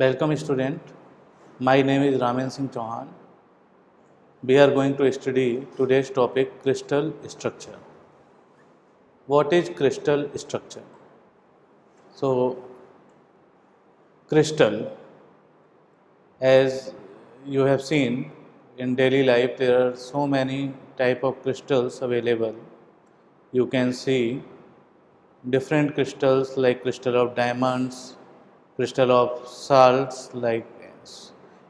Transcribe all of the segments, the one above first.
Welcome student, my name is Ramen Singh Chauhan. We are going to study today's topic crystal structure. What is crystal structure? So crystal, as you have seen in daily life, there are so many type of crystals available. You can see different crystals like crystal of diamonds, crystal of salts like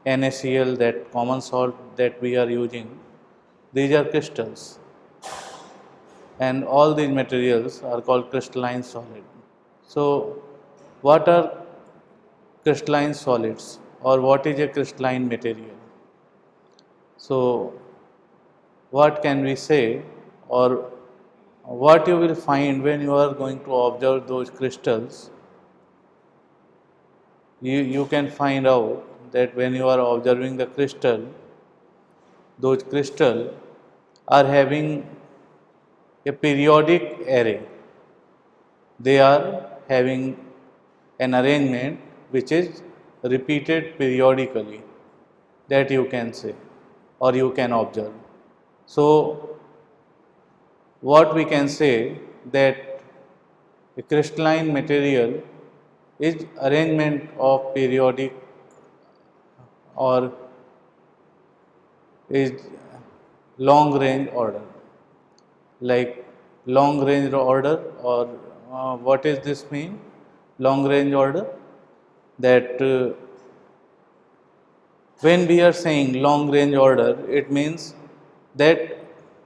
NaCl, that common salt that we are using. These are crystals, and all these materials are called crystalline solid. So what are crystalline solids, or what is a crystalline material? So what can we say, or what you will find when you are going to observe those crystals? You can find out that when you are observing the crystal, those crystals are having a periodic array. They are having an arrangement which is repeated periodically, that you can say or you can observe. So what we can say, that a crystalline material is arrangement of periodic, or is long range order, like long range order, or what is this mean? Long range order, that when we are saying long range order, it means that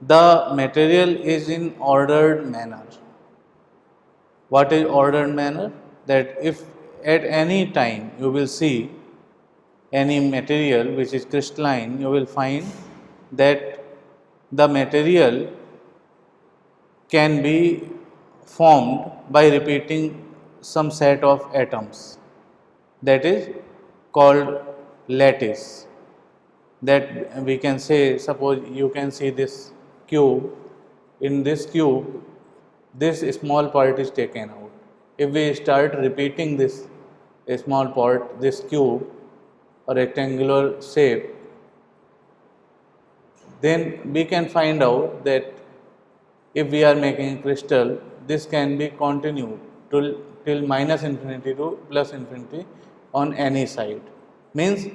the material is in ordered manner. What is ordered manner? That if at any time you will see any material which is crystalline, you will find that the material can be formed by repeating some set of atoms, that is called lattice. That we can say, suppose you can see this cube. In this cube, this small part is taken out. If we start repeating this small part, this cube or rectangular shape, then we can find out that if we are making a crystal, this can be continued till minus infinity to plus infinity on any side. Means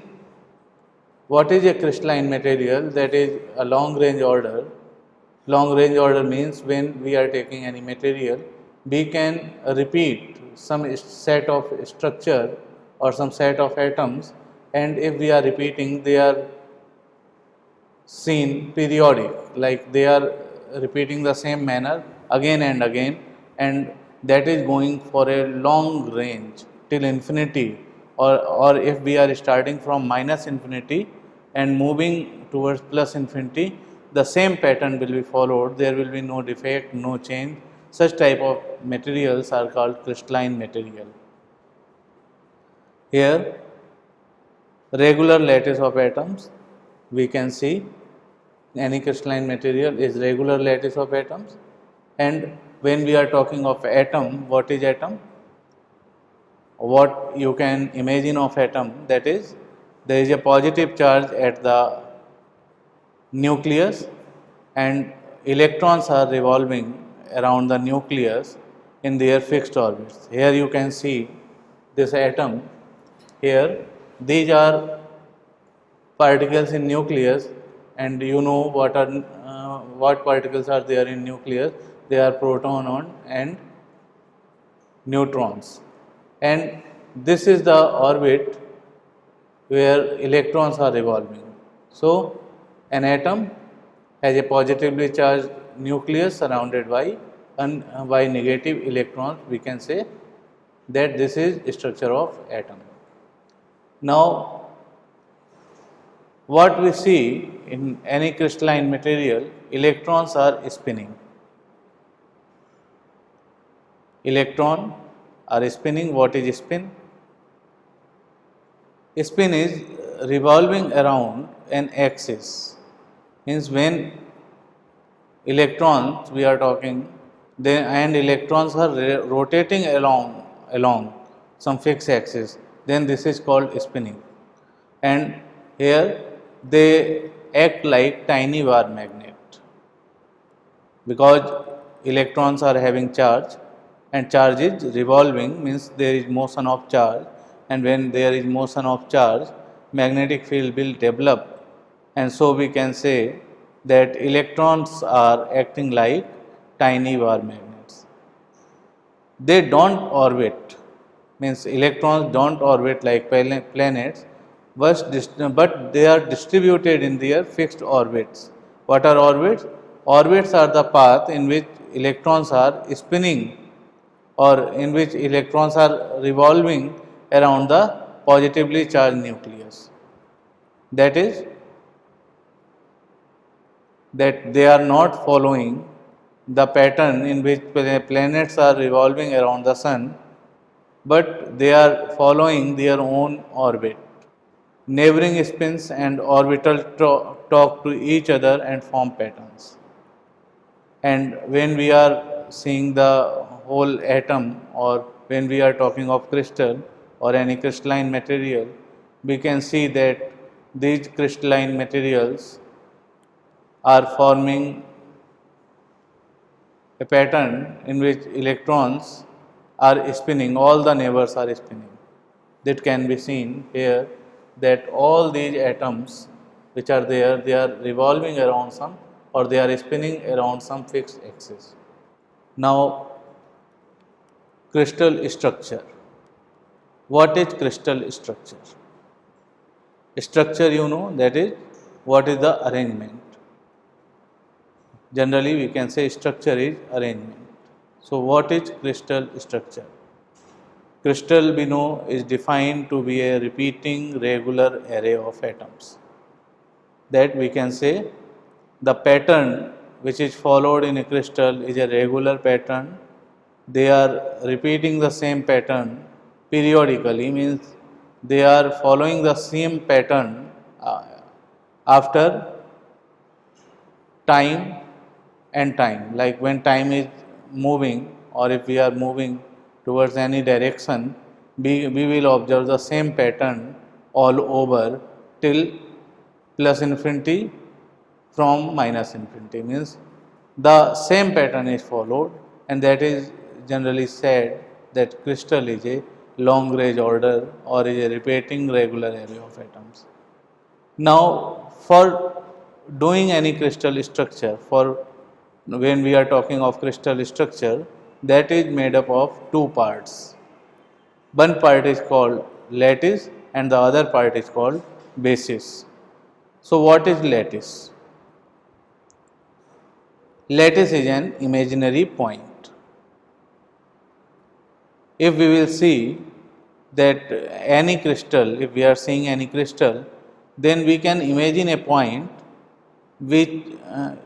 what is a crystalline material? That is a long range order. Long range order means when we are taking any material, we can repeat some set of structure or some set of atoms, and if we are repeating, they are seen periodic, like they are repeating the same manner again and again, and that is going for a long range till infinity, or if we are starting from minus infinity and moving towards plus infinity, the same pattern will be followed. There will be no defect, no change. Such type of materials are called crystalline material. Here regular lattice of atoms, we can see any crystalline material is regular lattice of atoms. And when we are talking of atom, what is atom? What you can imagine of atom, that is, there is a positive charge at the nucleus and electrons are revolving around the nucleus in their fixed orbits. Here you can see this atom. Here these are particles in nucleus, and you know what particles are there in nucleus. They are proton and neutrons, and this is the orbit where electrons are revolving. So an atom has a positively charged nucleus surrounded by negative electrons. We can say that this is structure of atom. Now what we see in any crystalline material, electrons are spinning. Electron are spinning. What is spin? Spin is revolving around an axis. Means when electrons we are talking, and electrons are rotating along some fixed axis, then this is called spinning. And here they act like tiny bar magnet, because electrons are having charge and charge is revolving, means there is motion of charge, and when there is motion of charge, magnetic field will develop, and so we can say that electrons are acting like tiny bar magnets. They don't orbit, means electrons don't orbit like planets, but they are distributed in their fixed orbits. What are orbits? Orbits are the path in which electrons are spinning, or in which electrons are revolving around the positively charged nucleus. That is, that they are not following the pattern in which planets are revolving around the sun, but they are following their own orbit. Neighboring spins and orbital talk to each other and form patterns. And when we are seeing the whole atom, or when we are talking of crystal or any crystalline material, we can see that these crystalline materials are forming a pattern in which electrons are spinning, all the neighbors are spinning. That can be seen here, that all these atoms which are there, they are revolving around some, or they are spinning around some fixed axis. Now, crystal structure. What is crystal structure? Structure, you know, that is what is the arrangement. Generally, we can say structure is arrangement. So, what is crystal structure? Crystal, we know, is defined to be a repeating regular array of atoms. That we can say the pattern which is followed in a crystal is a regular pattern. They are repeating the same pattern periodically, means they are following the same pattern after time and time. Like when time is moving, or if we are moving towards any direction, we will observe the same pattern all over till plus infinity from minus infinity, means the same pattern is followed, and that is generally said that crystal is a long range order or is a repeating regular array of atoms. Now, for doing any crystal structure, for when we are talking of crystal structure, that is made up of two parts. One part is called lattice and the other part is called basis. So, what is lattice? Lattice is an imaginary point. If we will see that any crystal, if we are seeing any crystal, then we can imagine a point which,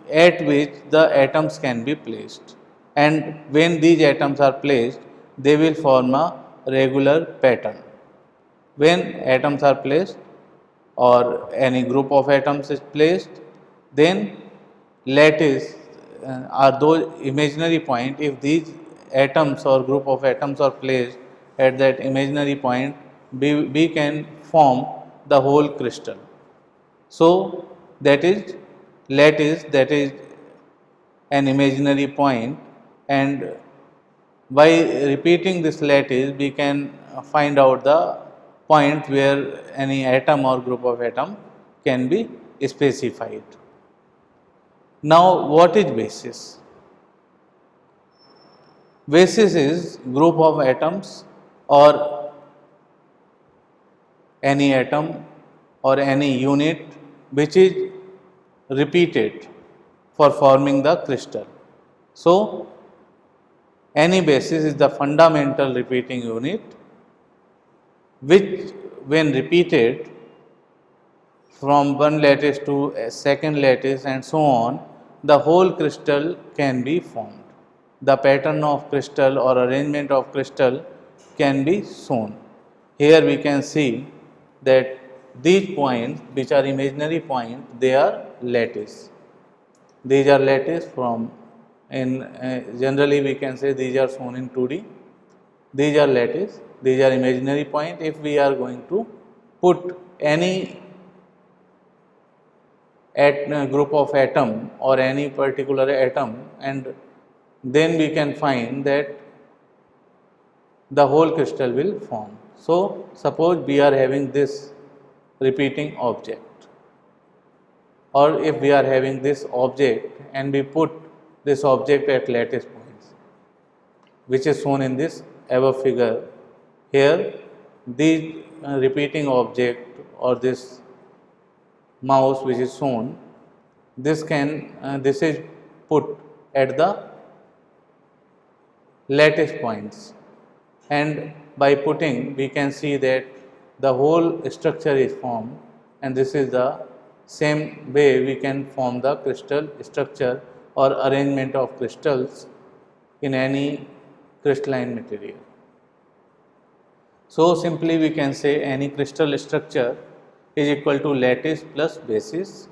at which the atoms can be placed, and when these atoms are placed, they will form a regular pattern. When atoms are placed, or any group of atoms is placed, then lattice are those imaginary point. If these atoms or group of atoms are placed at that imaginary point, we can form the whole crystal. So, that is lattice, that is an imaginary point, and by repeating this lattice we can find out the point where any atom or group of atom can be specified. Now, what is basis? Basis is group of atoms or any atom or any unit which is repeated for forming the crystal. So, any basis is the fundamental repeating unit which, when repeated from one lattice to a second lattice and so on, the whole crystal can be formed. The pattern of crystal or arrangement of crystal can be shown. Here we can see that these points, which are imaginary points, they are lattice. These are lattice from, in generally we can say these are shown in 2D. These are lattice. these are imaginary point. If we are going to put any group of atom or any particular atom, and then we can find that the whole crystal will form. So, suppose we are having this repeating object, or if we are having this object and we put this object at lattice points, which is shown in this above figure. Here, the repeating object or this mouse which is shown, this is put at the lattice points, and by putting we can see that the whole structure is formed, and this is the same way we can form the crystal structure or arrangement of crystals in any crystalline material. So, simply we can say any crystal structure is equal to lattice plus basis,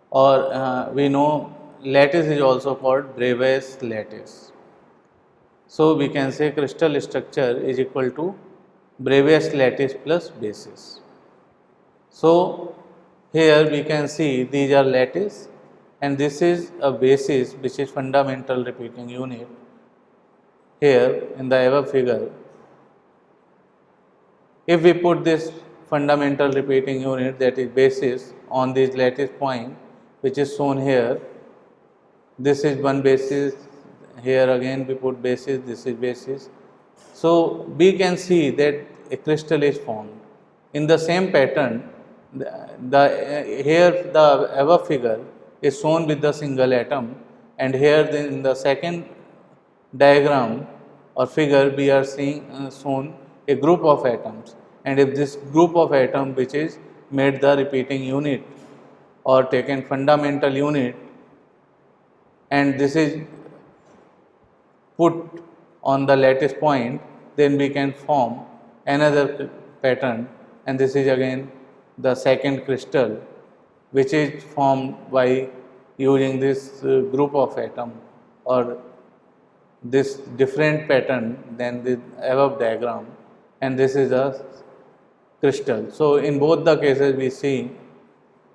or we know lattice is also called Bravais lattice. So, we can say crystal structure is equal to Bravais lattice plus basis. So, here we can see these are lattice and this is a basis which is fundamental repeating unit. Here in the above figure, if we put this fundamental repeating unit, that is basis, on this lattice point which is shown here, this is one basis, here again we put basis, this is basis. So, we can see that a crystal is formed. In the same pattern, here the above figure is shown with the single atom, and here in the second diagram or figure we are seeing shown a group of atoms, and if this group of atom which is made the repeating unit or taken fundamental unit, and this is put on the lattice point, then we can form another pattern, and this is again the second crystal which is formed by using this group of atom or this different pattern than the above diagram, and this is a crystal. So, in both the cases we see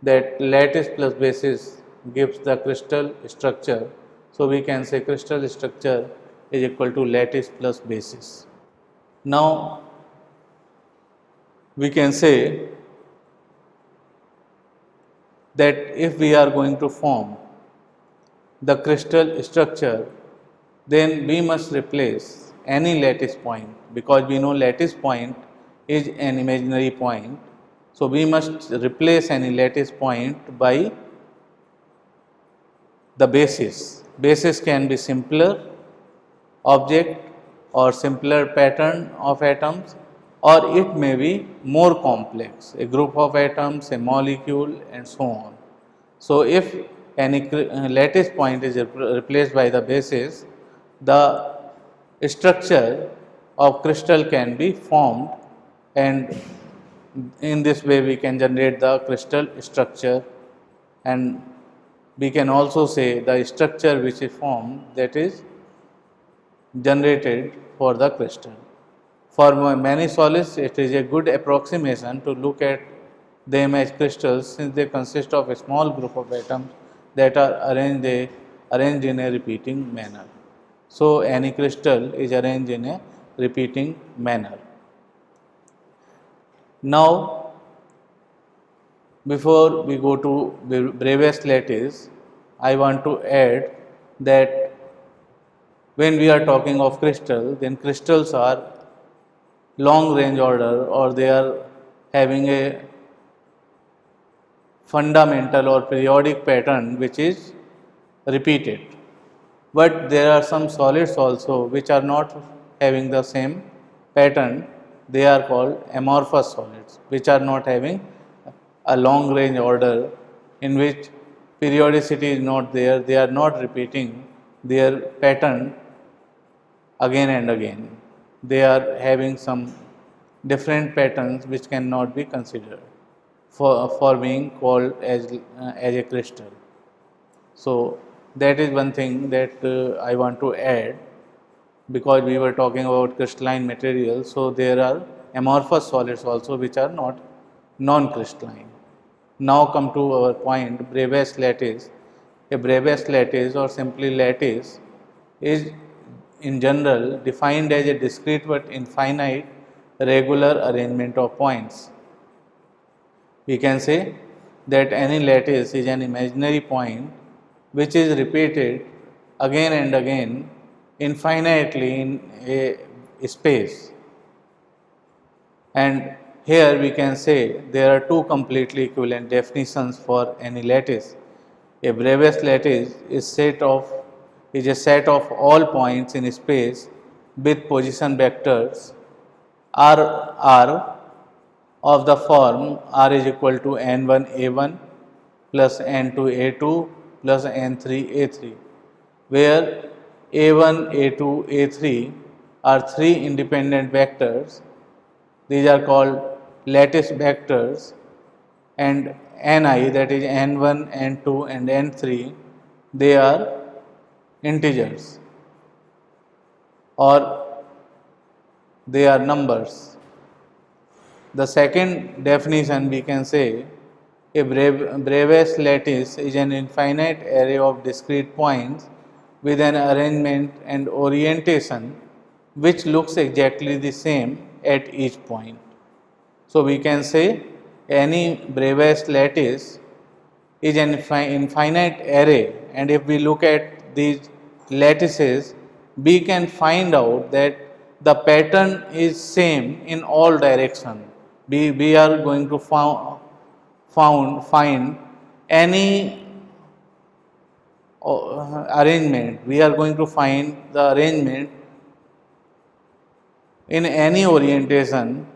that lattice plus basis gives the crystal structure. So, we can say crystal structure is equal to lattice plus basis. Now, we can say that if we are going to form the crystal structure, then we must replace any lattice point, because we know lattice point is an imaginary point. So, we must replace any lattice point by the basis. Basis can be simpler object or simpler pattern of atoms, or it may be more complex, a group of atoms, a molecule, and so on. So, if any lattice point is replaced by the basis, the structure of crystal can be formed, and in this way we can generate the crystal structure, and we can also say the structure which is formed, that is generated for the crystal. For many solids, it is a good approximation to look at them as crystals, since they consist of a small group of atoms that are arranged in a repeating manner. So, any crystal is arranged in a repeating manner. Now, before we go to Bravais lattice, I want to add that when we are talking of crystal, then crystals are long range order, or they are having a fundamental or periodic pattern which is repeated. But there are some solids also which are not having the same pattern. They are called amorphous solids, which are not having a long range order, in which periodicity is not there, they are not repeating their pattern again and again. They are having some different patterns which cannot be considered for being called as a crystal. So, that is one thing that I want to add. because we were talking about crystalline materials, so there are amorphous solids also which are not non-crystalline. Now come to our point, Bravais lattice. A Bravais lattice or simply lattice is in general defined as a discrete but infinite regular arrangement of points. We can say that any lattice is an imaginary point which is repeated again and again infinitely in a space. And here we can say there are two completely equivalent definitions for any lattice. A Bravais lattice is a set of all points in space with position vectors r of the form r is equal to n1 a1 plus n2 a2 plus n3 a3, where a1, a2, a3 are three independent vectors. These are called lattice vectors, and ni, that is n1, n2 and n3, they are integers or they are numbers. The second definition we can say a Bravais lattice is an infinite array of discrete points with an arrangement and orientation which looks exactly the same at each point. So, we can say any Bravais lattice is an infinite array, and if we look at these lattices, we can find out that the pattern is same in all direction. We are going to find any arrangement, we are going to find the arrangement in any orientation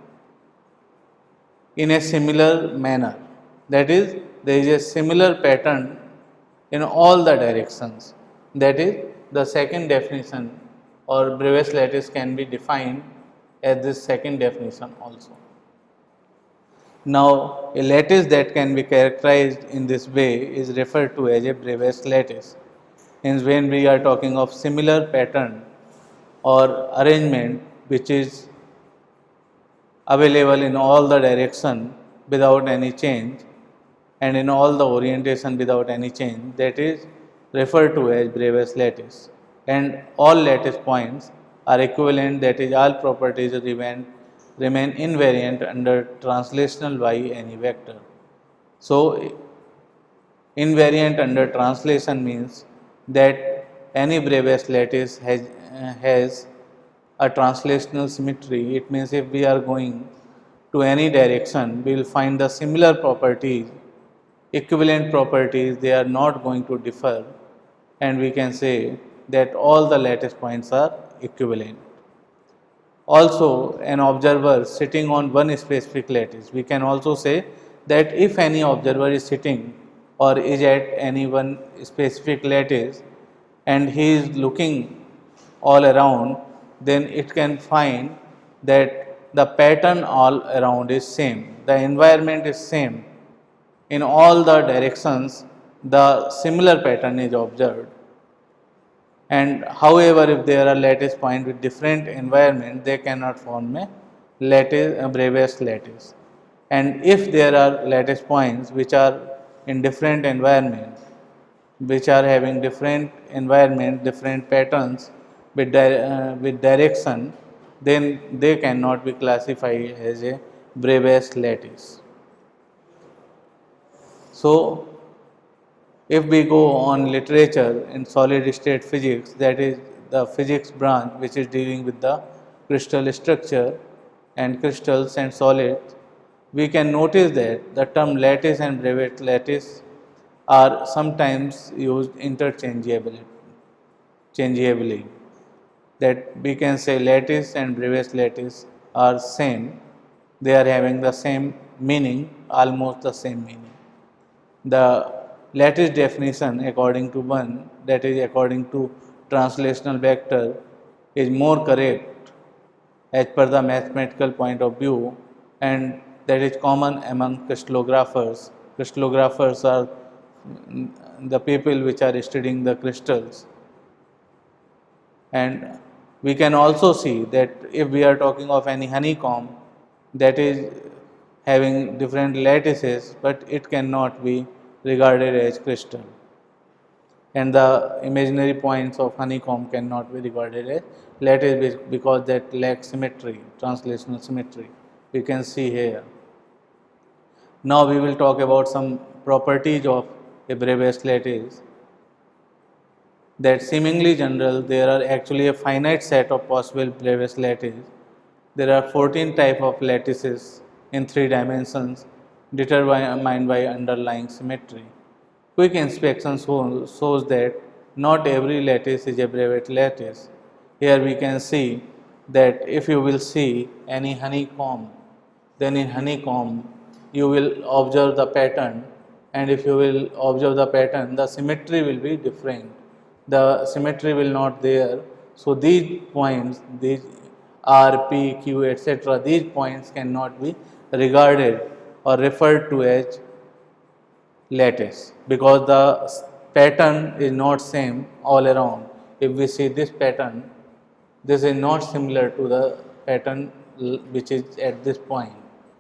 in a similar manner. That is, there is a similar pattern in all the directions. That is, the second definition or Bravais lattice can be defined as this second definition also. Now, a lattice that can be characterized in this way is referred to as a Bravais lattice. Hence, when we are talking of similar pattern or arrangement which is available in all the direction without any change and in all the orientation without any change, that is referred to as Bravais lattice. And all lattice points are equivalent, that is all properties remain invariant under translational by any vector. So, invariant under translation means that any Bravais lattice has a translational symmetry. It means if we are going to any direction, we will find the similar properties, equivalent properties, they are not going to differ, and we can say that all the lattice points are equivalent. Also, an observer sitting on one specific lattice, we can also say that if any observer is sitting or is at any one specific lattice and he is looking all around, then it can find that the pattern all around is same, the environment is same. In all the directions, the similar pattern is observed. And however, if there are lattice points with different environment, they cannot form a Bravais lattice. And if there are lattice points which are in different environments, which are having different environment, different patterns with direction, then they cannot be classified as a Bravais lattice. So, if we go on literature in solid state physics, that is the physics branch which is dealing with the crystal structure and crystals and solids, we can notice that the term lattice and Bravais lattice are sometimes used interchangeably. That we can say lattice and Bravais lattice are same, they are having the same meaning, almost the same meaning. The lattice definition according to one, that is according to translational vector, is more correct as per the mathematical point of view, and that is common among crystallographers. Crystallographers are the people which are studying the crystals, and We can also see that if we are talking of any honeycomb that is having different lattices, but it cannot be regarded as crystal, and the imaginary points of honeycomb cannot be regarded as lattice because that lacks symmetry, translational symmetry. We can see here. Now we will talk about some properties of a Bravais lattice. That seemingly general, there are actually a finite set of possible Bravais lattice. There are 14 type of lattices in 3 dimensions determined by underlying symmetry. Quick inspection shows that not every lattice is a Bravais lattice. Here we can see that if you will see any honeycomb, then in honeycomb you will observe the pattern, and if you will observe the pattern, the symmetry will be different. The symmetry will not there. So these points, these R, P, Q, etc., these points cannot be regarded or referred to as lattice because the pattern is not same all around. If we see this pattern, this is not similar to the pattern which is at this point.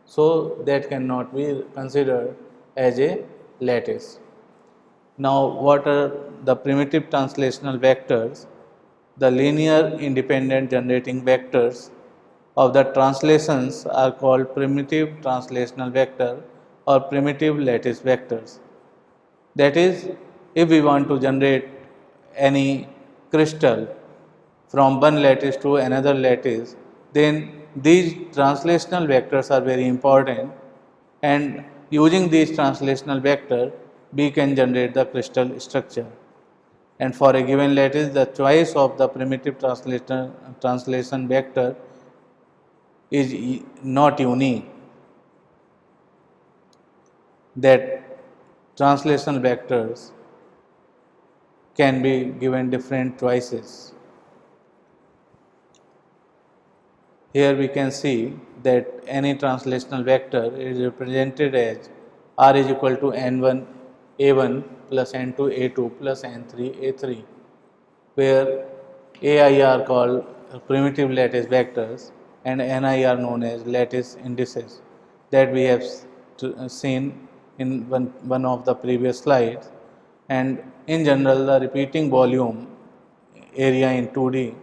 So that cannot be considered as a lattice. Now, what are the primitive translational vectors? The linear independent generating vectors of the translations are called primitive translational vector or primitive lattice vectors. That is, if we want to generate any crystal from one lattice to another lattice, then these translational vectors are very important, and using these translational vector we can generate the crystal structure. And for a given lattice, the choice of the primitive translation vector is not unique. That translation vectors can be given different choices. Here we can see that any translational vector is represented as R is equal to N1 A1 plus N2 A2 plus N3 A3, where AI are called primitive lattice vectors and Ni are known as lattice indices that we have seen in one of the previous slides. And in general, the repeating volume area in 2D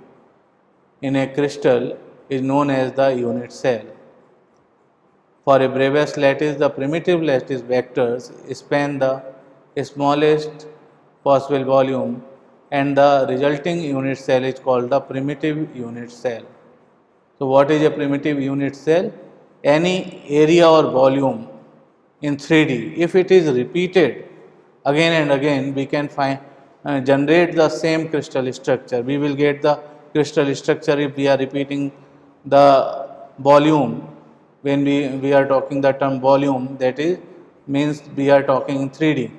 in a crystal is known as the unit cell. For a Bravais lattice, the primitive lattice vectors span the smallest possible volume, and the resulting unit cell is called the primitive unit cell. So, what is a primitive unit cell? Any area or volume in 3D, if it is repeated again and again, we can generate the same crystal structure. We will get the crystal structure if we are repeating the volume. When we are talking the term volume, that is means we are talking in 3D.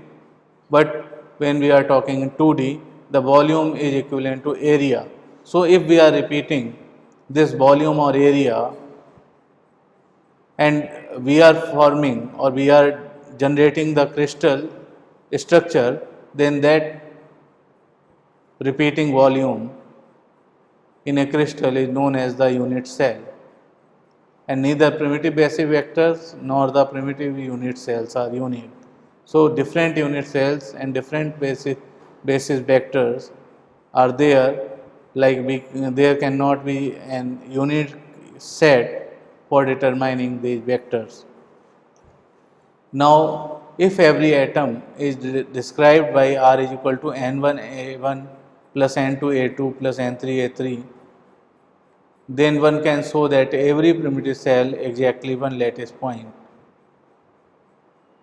But when we are talking in 2D, the volume is equivalent to area. So if we are repeating this volume or area, and we are forming or we are generating the crystal structure, then that repeating volume in a crystal is known as the unit cell. And neither primitive Bessey vectors nor the primitive unit cells are unique. So different unit cells and different basis vectors are there, like there cannot be an unit set for determining these vectors. Now, if every atom is described by R is equal to N1 A1 plus N2 A2 plus N3 A3, then one can show that every primitive cell exactly one lattice point.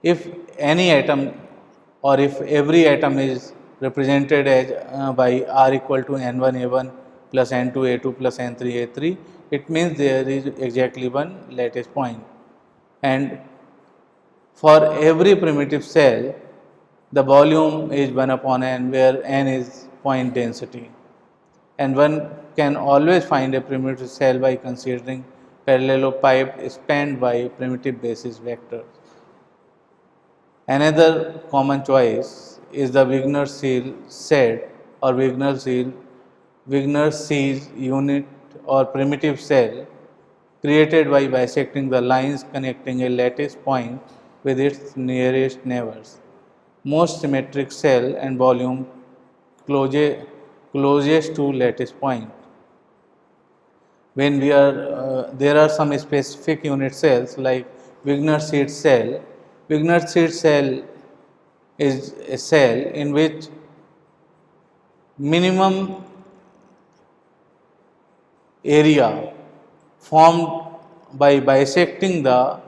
If any atom or if every atom is represented as by R equal to N1 A1 plus N2 A2 plus N3 A3, it means there is exactly one lattice point. And for every primitive cell, the volume is 1 upon n, where n is point density. And one can always find a primitive cell by considering parallelopipe spanned by primitive basis vectors. Another common choice is the Wigner-Searle set or Wigner-Searle, Wigner sees unit or primitive cell created by bisecting the lines connecting a lattice point with its nearest neighbors. Most symmetric cell and volume closest to lattice point. When we are there are some specific unit cells like Wigner seed cell. Wigner seed cell is a cell in which minimum area formed by bisecting the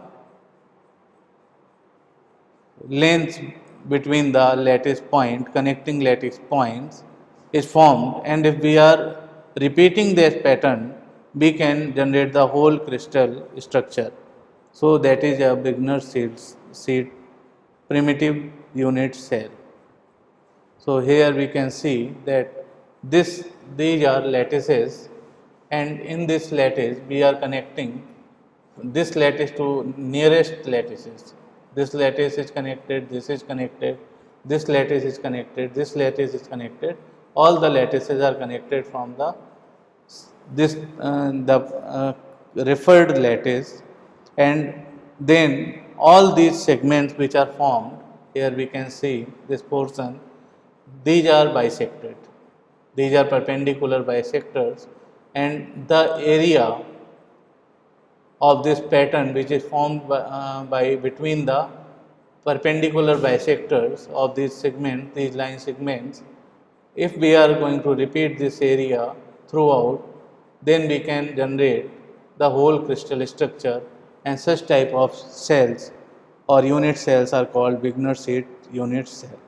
length between the lattice point, connecting lattice points is formed, and if we are repeating this pattern, we can generate the whole crystal structure. So that is a Wigner seed primitive unit cell. So here we can see that these are lattices, and in this lattice we are connecting this lattice to nearest lattices. This lattice is connected, this is connected, this lattice is connected, this lattice is connected. All the lattices are connected from the referred lattice, and then all these segments which are formed, here we can see this portion, these are bisected. These are perpendicular bisectors, and the area of this pattern which is formed by between the perpendicular bisectors of these segments, these line segments, if we are going to repeat this area throughout, then we can generate the whole crystal structure, and such type of cells or unit cells are called Wigner seed unit cell.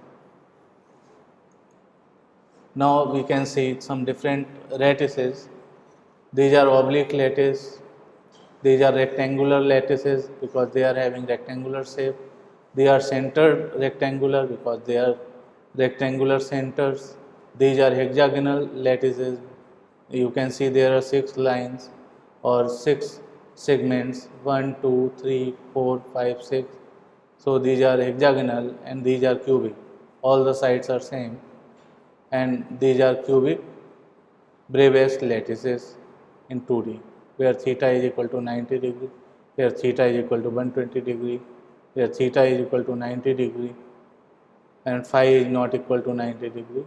Now we can see some different lattices. These are oblique lattice, these are rectangular lattices because they are having rectangular shape. They are centered rectangular because they are rectangular centers. These are hexagonal lattices. You can see there are 6 lines or 6 segments 1, 2, 3, 4, 5, 6. So these are hexagonal and these are cubic. All the sides are same, and these are cubic Bravais lattices in 2D, where theta is equal to 90 degree, where theta is equal to 120 degree, where theta is equal to 90 degree, and phi is not equal to 90 degree.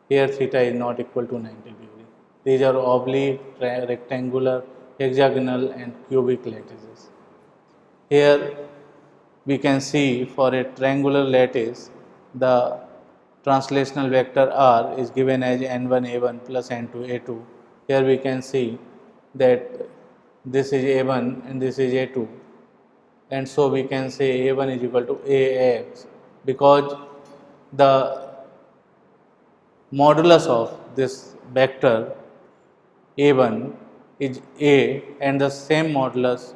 Here theta is not equal to 90 degree. These are oblique, rectangular, hexagonal, and cubic lattices. Here we can see for a triangular lattice, the translational vector r is given as n1a1 plus n2a2. Here we can see that this is a1 and this is a2, and so we can say a1 is equal to ax because the modulus of this vector a1 is a, and the same modulus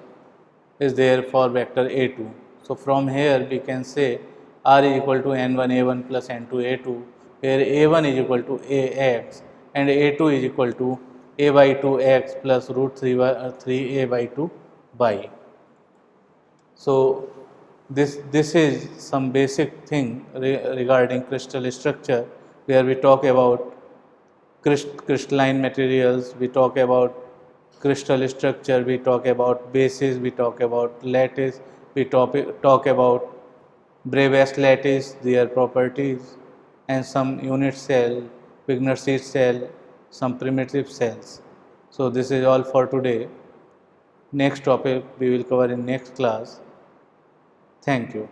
is there for vector a2. So from here we can say r is equal to n1a1 plus n2a2, where a1 is equal to ax and a2 is equal to a by 2x plus root 3a by 2 y. So this is some basic thing regarding crystal structure, where we talk about crystalline materials, we talk about crystal structure, we talk about bases, we talk about lattice, we talk about Bravais lattice, their properties, and some unit cell, Wigner seed cell, some primitive cells. So this is all for today. Next topic we will cover in next class. Thank you.